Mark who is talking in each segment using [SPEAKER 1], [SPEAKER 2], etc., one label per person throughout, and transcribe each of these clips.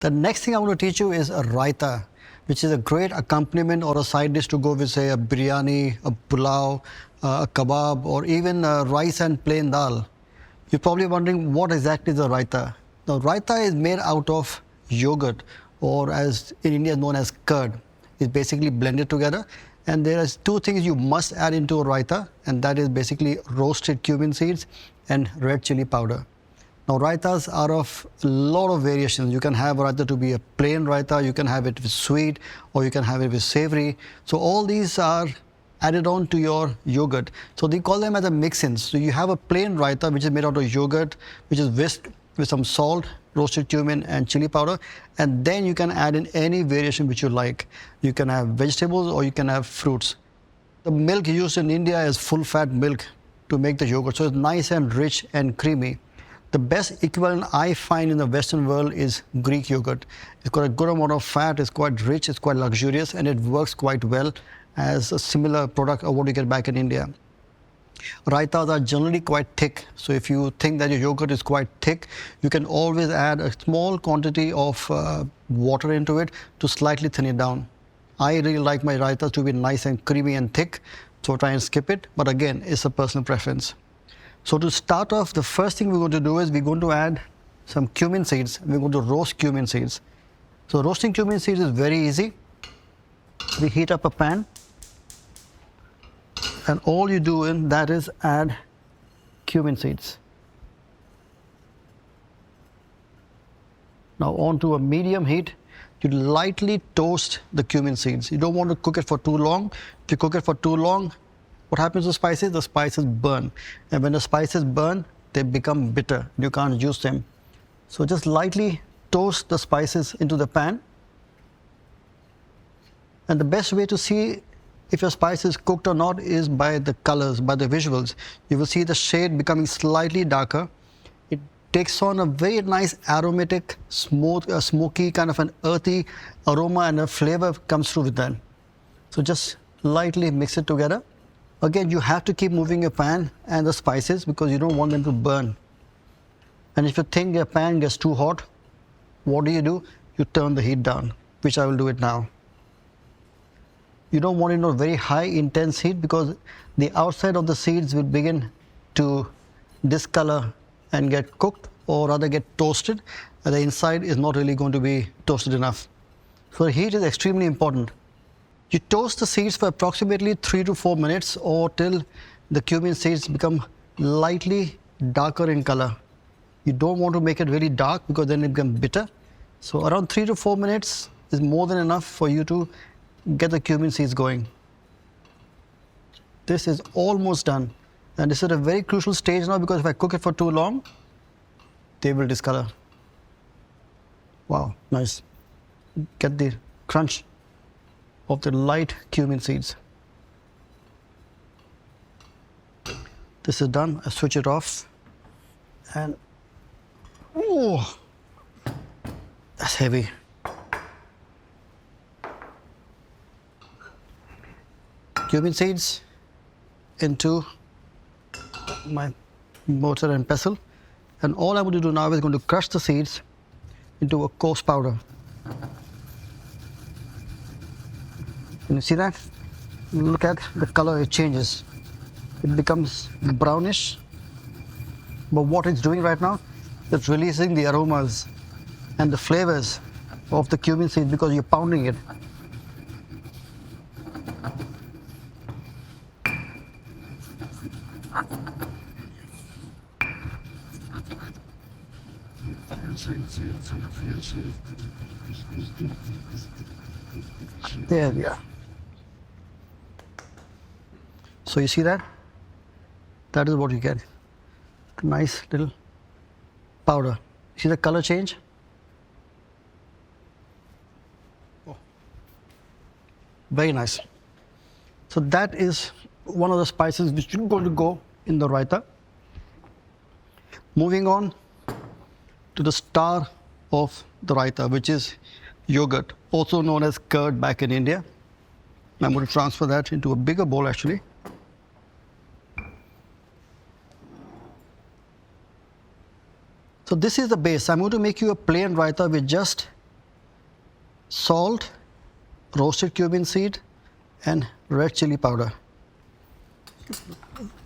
[SPEAKER 1] The next thing I want to teach you is a raita, which is a great accompaniment or a side dish to go with, say, a biryani, a pulao, a kebab, or even rice and plain dal. You're probably wondering what exactly is a raita. Now, raita is made out of yogurt, or as in India known as curd. It's basically blended together. And there are two things you must add into a raita, and that is basically roasted cumin seeds and red chili powder. Now, raitas are of a lot of variations. You can have a raita to be a plain raita, you can have it with sweet, or you can have it with savory. So all these are added on to your yogurt. So they call them as a mix-ins. So you have a plain raita which is made out of yogurt, which is whisked with some salt, roasted cumin and chili powder, and then you can add in any variation which you like. You can have vegetables or you can have fruits. The milk used in India is full-fat milk to make the yogurt, so it's nice and rich and creamy. The best equivalent I find in the Western world is Greek yogurt. It's got a good amount of fat, it's quite rich, it's quite luxurious, and it works quite well as a similar product of what you get back in India. Raitas are generally quite thick, so if you think that your yogurt is quite thick, you can always add a small quantity of water into it to slightly thin it down. I really like my raitas to be nice and creamy and thick, so try and skip it, but again, it's a personal preference. So to start off, the first thing we're going to do is we're going to add some cumin seeds. We're going to roast cumin seeds. So roasting cumin seeds is very easy. We heat up a pan, and all you do in that is add cumin seeds. Now onto a medium heat, you lightly toast the cumin seeds. You don't want to cook it for too long. If you cook it for too long, what happens to spices? The spices burn. And when the spices burn, they become bitter. You can't use them. So just lightly toast the spices into the pan. And the best way to see if your spice is cooked or not is by the colors, by the visuals. You will see the shade becoming slightly darker. It takes on a very nice aromatic, smooth, smoky, kind of an earthy aroma, and a flavor comes through with that. So just lightly mix it together. Again, you have to keep moving your pan and the spices because you don't want them to burn. And if you think your pan gets too hot, what do? You turn the heat down, which I will do it now. You don't want it on very high intense heat because the outside of the seeds will begin to discolor and get cooked, or rather get toasted, and the inside is not really going to be toasted enough. So the heat is extremely important. You toast the seeds for approximately 3 to 4 minutes or till the cumin seeds become lightly darker in color. You don't want to make it really dark because then it becomes bitter. So around 3 to 4 minutes is more than enough for you to get the cumin seeds going. This is almost done. And this is a very crucial stage now because if I cook it for too long, they will discolor. Wow, nice. Get the crunch of the light cumin seeds. This is done. I switch it off, and oh, that's heavy. Cumin seeds into my mortar and pestle, and all I'm going to do now is going to crush the seeds into a coarse powder. Can you see that? Look at the color, it changes. It becomes brownish. But what it's doing right now, it's releasing the aromas and the flavors of the cumin seeds because you're pounding it. There we are. So you see that? That is what you get. A nice little powder. See the color change? Oh. Very nice. So that is one of the spices which is going to go in the raita. Moving on to the star of the raita, which is yogurt, also known as curd back in India. I'm going to transfer that into a bigger bowl actually. So this is the base. I'm going to make you a plain raita with just salt, roasted cumin seed, and red chili powder.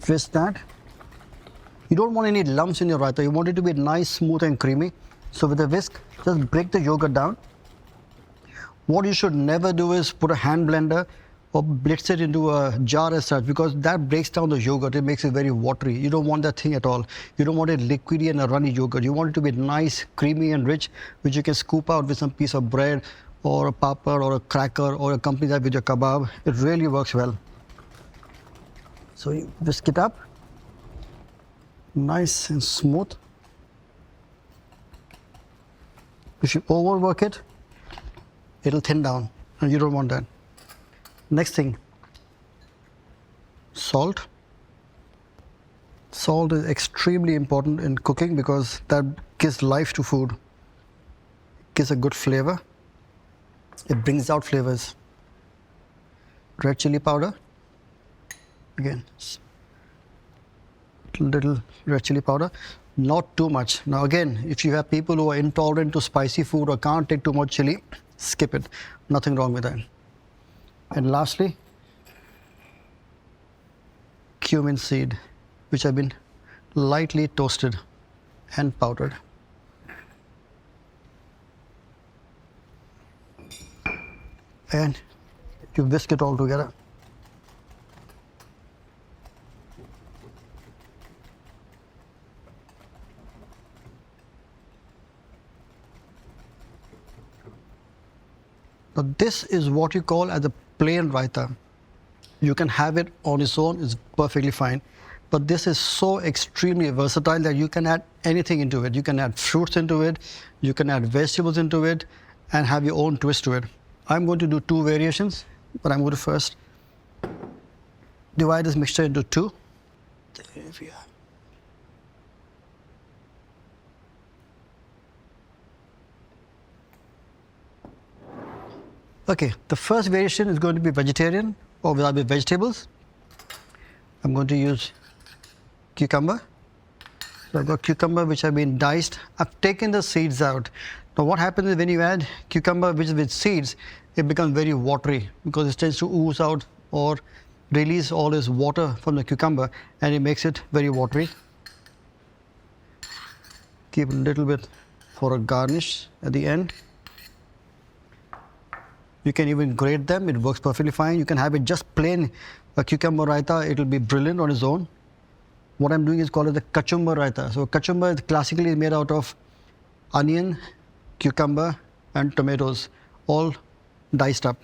[SPEAKER 1] Whisk that. You don't want any lumps in your raita. You want it to be nice, smooth and creamy. So with a whisk, just break the yogurt down. What you should never do is put a hand blender or blitz it into a jar as such, because that breaks down the yogurt. It makes it very watery. You don't want that thing at all. You don't want it liquidy and a runny yogurt. You want it to be nice, creamy and rich, which you can scoop out with some piece of bread or a papad or a cracker, or accompany that with your kebab. It really works well. So you whisk it up, nice and smooth. If you overwork it, it'll thin down, and you don't want that. Next thing, salt. Salt is extremely important in cooking because that gives life to food. It gives a good flavor. It brings out flavors. Red chili powder. Again, little red chili powder. Not too much. Now again, if you have people who are intolerant to spicy food or can't take too much chili, skip it. Nothing wrong with that. And lastly, cumin seed, which have been lightly toasted and powdered. And you whisk it all together. Now this is what you call as a plain raita. You can have it on its own, it's perfectly fine. But this is so extremely versatile that you can add anything into it. You can add fruits into it, you can add vegetables into it, and have your own twist to it. I'm going to do two variations, but I'm going to first divide this mixture into two. There we are. Okay, the first variation is going to be vegetarian or without the vegetables. I'm going to use cucumber. So I've got cucumber which have been diced. I've taken the seeds out. Now what happens is when you add cucumber which is with seeds, it becomes very watery because it tends to ooze out or release all this water from the cucumber, and it makes it very watery. Keep a little bit for a garnish at the end. You can even grate them, it works perfectly fine. You can have it just plain a cucumber raita, it will be brilliant on its own. What I'm doing is called it the kachumber raita. So kachumber is classically made out of onion, cucumber and tomatoes, all diced up.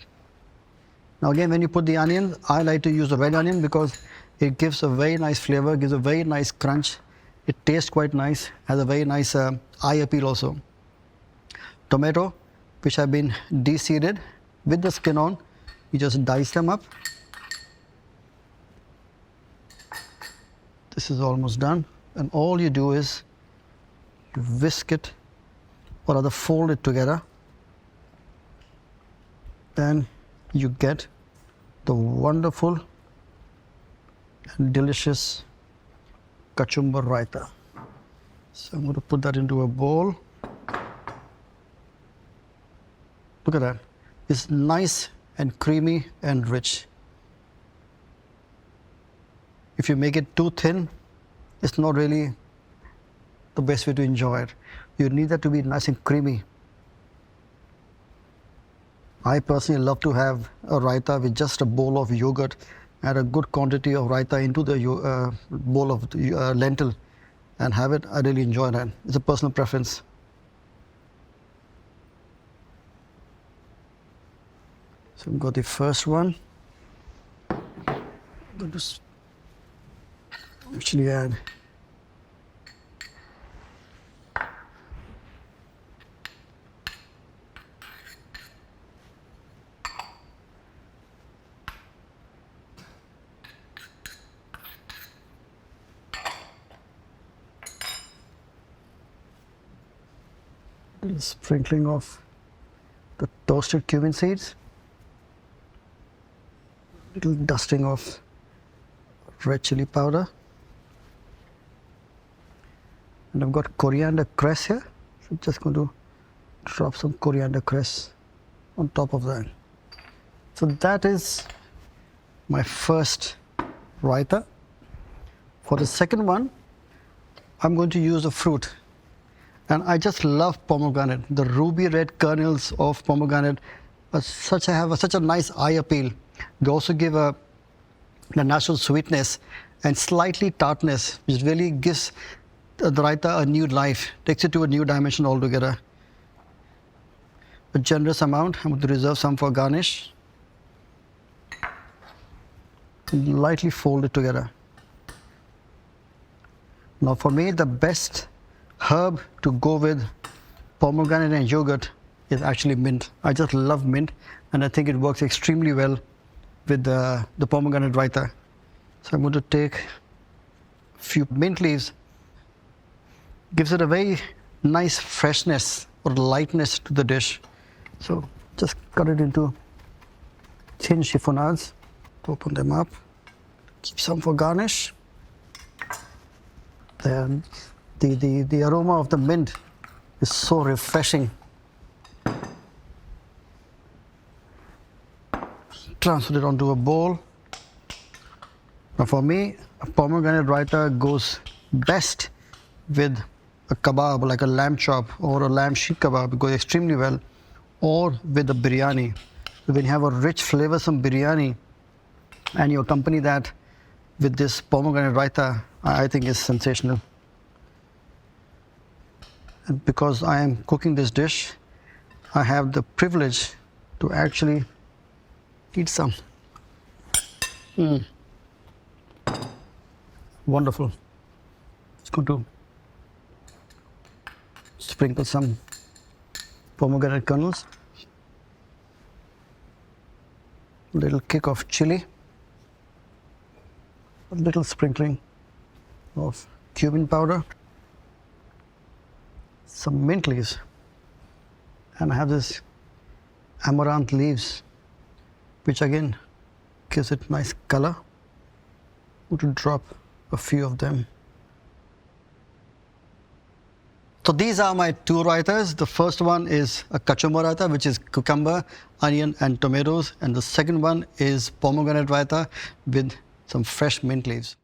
[SPEAKER 1] Now again, when you put the onion, I like to use the red onion because it gives a very nice flavor, gives a very nice crunch. It tastes quite nice, has a very nice eye appeal also. Tomato, which have been de-seeded, with the skin on, you just dice them up. This is almost done, and all you do is you whisk it or rather fold it together. Then you get the wonderful and delicious kachumber raita. So I'm going to put that into a bowl. Look at that. It's nice and creamy and rich. If you make it too thin, it's not really the best way to enjoy it. You need that to be nice and creamy. I personally love to have a raita with just a bowl of yogurt, add a good quantity of raita into the bowl of lentil and have it. I really enjoy that. It's a personal preference. So we've got the first one. I'm going to actually add a little sprinkling of the toasted cumin seeds. Little dusting of red chili powder, and I've got coriander cress here, so I'm just going to drop some coriander cress on top of that. So that is my first raita. For the second one, I'm going to use a fruit. And I just love pomegranate. The ruby red kernels of pomegranate have such a nice eye appeal. They also give a natural sweetness and slightly tartness, which really gives the raita a new life, takes it to a new dimension altogether. A generous amount. I'm going to reserve some for garnish. And lightly fold it together. Now for me, the best herb to go with pomegranate and yogurt is actually mint. I just love mint, and I think it works extremely well with the pomegranate raita. So I'm going to take a few mint leaves. Gives it a very nice freshness or lightness to the dish. So just cut it into thin chiffonades. Open them up. Keep some for garnish. Then the aroma of the mint is so refreshing. Transfer it onto a bowl. Now for me, a pomegranate raita goes best with a kebab, like a lamb chop or a lamb sheep kebab. It goes extremely well. Or with a biryani. So when you have a rich, flavoursome biryani and you accompany that with this pomegranate raita, I think is sensational. And because I am cooking this dish, I have the privilege to actually eat some. Wonderful. It's going to sprinkle some pomegranate kernels, a little kick of chili, a little sprinkling of cumin powder, some mint leaves, and I have this amaranth leaves, which again gives it nice color. I'm going to drop a few of them. So these are my two raitas. The first one is a kachumber raita, which is cucumber, onion and tomatoes. And the second one is pomegranate raita with some fresh mint leaves.